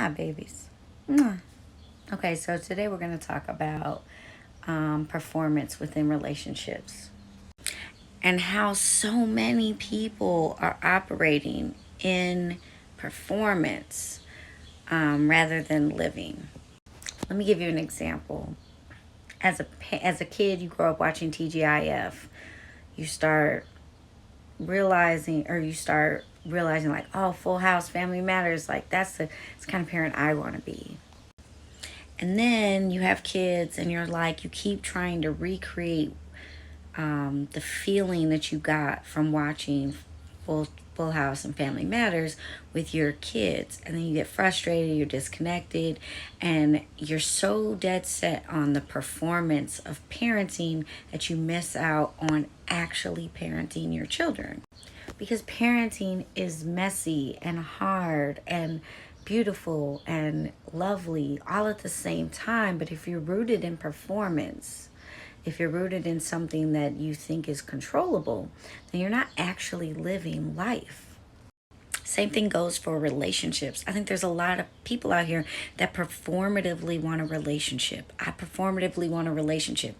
Hi, babies. Mwah. Okay, so today we're going to talk about performance within relationships and how so many people are operating in performance rather than living. Let me give you an example. As a kid, you grow up watching TGIF. You start realizing like, oh, Full House, Family Matters, like that's the kind of parent I want to be. And then you have kids and you're like, you keep trying to recreate the feeling that you got from watching Full House and Family Matters with your kids. And then you get frustrated, you're disconnected, and you're so dead set on the performance of parenting that you miss out on actually parenting your children. Because parenting is messy and hard and beautiful and lovely all at the same time. But if you're rooted in performance, if you're rooted in something that you think is controllable, then you're not actually living life. Same thing goes for relationships. I think there's a lot of people out here that performatively want a relationship. I performatively want a relationship.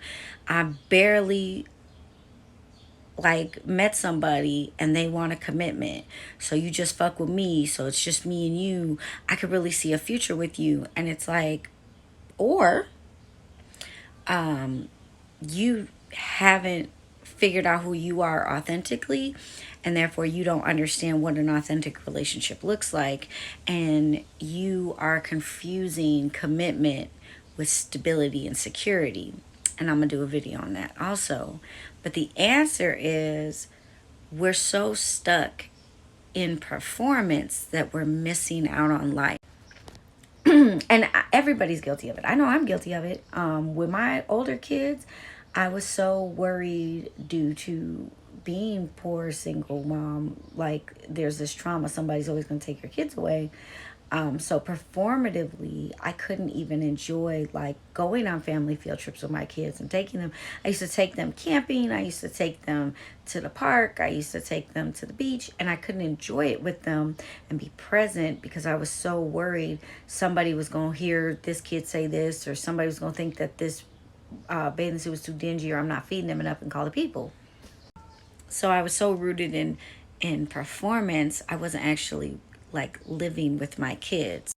I barely met somebody and they want a commitment, so you just fuck with me, so it's just me and you. I could really see a future with you. And it's like, or you haven't figured out who you are authentically, and therefore you don't understand what an authentic relationship looks like, and you are confusing commitment with stability and security. And I'm gonna do a video on that also. But the answer is, we're so stuck in performance that we're missing out on life. And everybody's guilty of it. I know I'm guilty of it. With my older kids, I was so worried due to being poor single mom. Like, there's this trauma, somebody's always going to take your kids away. So performatively, I couldn't even enjoy like going on family field trips with my kids and taking them. I used to take them camping. I used to take them to the park. I used to take them to the beach, and I couldn't enjoy it with them and be present because I was so worried somebody was going to hear this kid say this, or somebody was going to think that this bathing suit was too dingy, or I'm not feeding them enough and call the people. So I was so rooted in performance, I wasn't actually like living with my kids.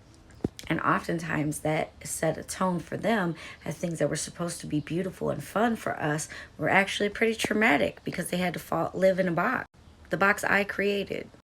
And oftentimes that set a tone for them, as things that were supposed to be beautiful and fun for us were actually pretty traumatic because they had to live in a box, the box I created.